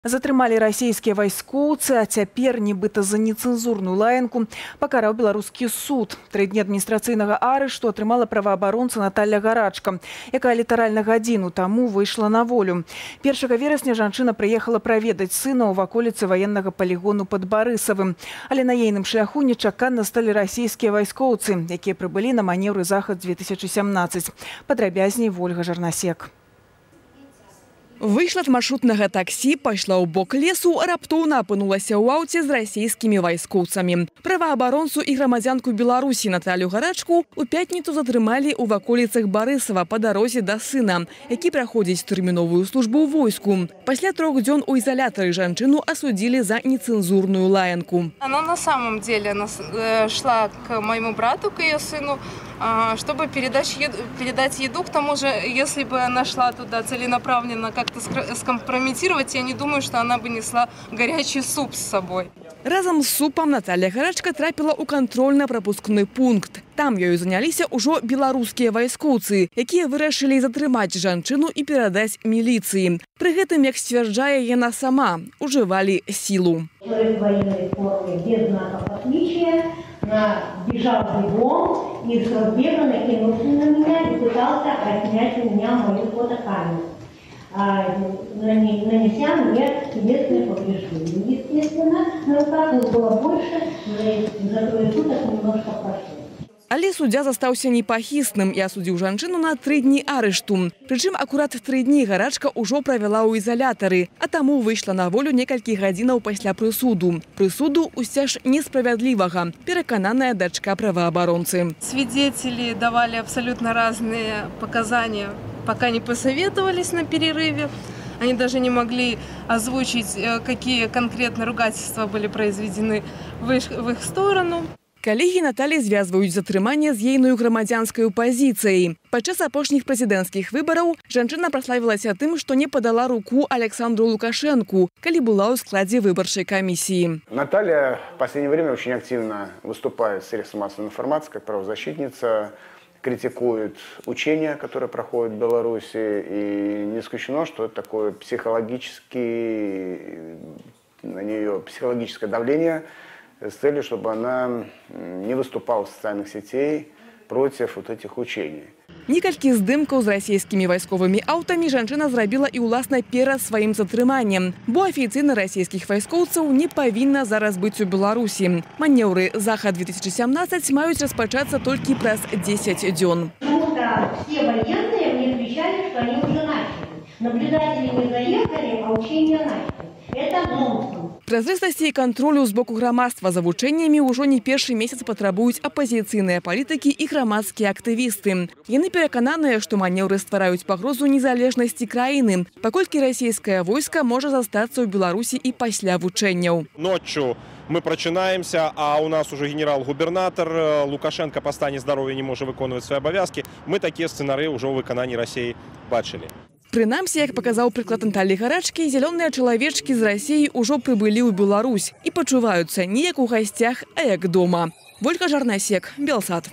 Затрымалі расійскія вайскоўцы, а цяпер нібыта за нецэнзурную лаянку пакараў беларускі суд. 3 дні адміністрацыйнага арышту атрымала праваабаронца Наталья Гарачка, якая літаральна гадзіну таму выйшла на волю. 1 верасня жанчына прыехала праведаць сына ў ваколіцы ваеннага палігону пад Барысавым. Але на ейным шляху нечакана сталі расійскія вайскоўцы, якія прыбылі на манеўры «Захад-2017». Падрабязней Ольга Жарнасек. Вышла з маршрутнага таксі, пайшла ў бок лесу, раптоўна апынулася ў аўце з расійскімі вайскоўцамі. Праваабаронцу і грамадзянку Беларусі Наталью Гарачку у пятніцу затрымалі ў ваколіцах Барысава па дарозе да сына, які праходзіць тэрміновую службу ў войску. Пасля 3 дзён у изолятары жанчыну осудили за нецензурную лаянку. Она на самом деле шла к моему брату, к ее сыну, чтобы передать еду. К тому же, если бы она шла туда целенаправленно как-то скомпрометировать, я не думаю, что она бы несла горячий суп с собой. Разом с супом Наталья Гарачка трапила у контрольно-пропускны пункт. Там ёю заняліся ўжо беларускія вайскоўцы, якія вырашылі затрымаць жанчыну і перадаць міліцыі. Пры гэтым, як сцвярджае яна сама, ужывалі сілу. Человек в военной форме без знаков отличия бежал бегом и с разбега накинулся на меня и пытался отнять у меня мою фотокамеру, нанеся мне телесные повреждения. Естественно, на руках было больше, за 3 суток немножко прошло. Але суддзя застаўся непахісным і асудзіў жанчыну на 3 дні арышту. Прычым акурат 3 дні Гарачка ўжо правяла ў изолятары, а таму выйшла на волю некалькі гадзінаў пасля прысуду. Прысуду ўсцяж несправядлівага, перакананая дачка праваабаронцы. Свидетели давали абсолютно разные показания, пока не посоветовались на перерыве. Они даже не могли озвучить, какие конкретно ругательства были произведены в их сторону. Калегі Наталі звязваюць затрыманне з ейною грамадзянскай пазіцыяй. Падчас апошніх прэзідэнцкіх выбараў жанчына праславілася тым, што не падала руку Александру Лукашенку, калі была ў складзе выбарчай камісіі. Наталья в последнее время очень активно выступает в средствах массовой информации как правозащитница, критикует учения, которые проходят в Беларуси, и не исключено, что это такое на нее психологическое давление, с целью, чтобы она не выступала в социальных сетях против вот этих учений. Некалькі здымкаў з расійскімі вайсковымі аўтамі жанчына зрабіла і ўласна перад сваім затрыманнем, бо афіцыйна расійскіх вайскоўцаў не павінна зараз быць у Беларусі. Манеўры «Захад-2017» маюць распачацца толькі праз 10 дзён. Все военные мне отвечали, что они уже начали. Наблюдатели не заехали, а учения начали. Это нонсенс. Празрыстасці і кантролю з боку грамадства за вучэннямі ўжо не першы месяц патрабуюць апазіцыйныя палітыкі і грамадскія актывісты. Яны перакананыя, што манеўры ствараюць пагрозу незалежнасці краіны, паколькі расійскае войска можа застацца ў Беларусі і пасля вучэнняў. Ночью мы прочинаемся, а у нас уже генерал-губернатор Лукашенко по стані здароўя не можа выконваць свае абавязкі. Мы такія сцэнарыі ўжо ў выкананні Расіі бачылі. Прынамсі, як паказаў прыклад Натальі Гарачкі, зялёныя чалавечкі з Расіі ўжо прыбылі ў Беларусь і пачуваюцца не як у гасцях, а як дома. Ольга Жарнасек, Белсат.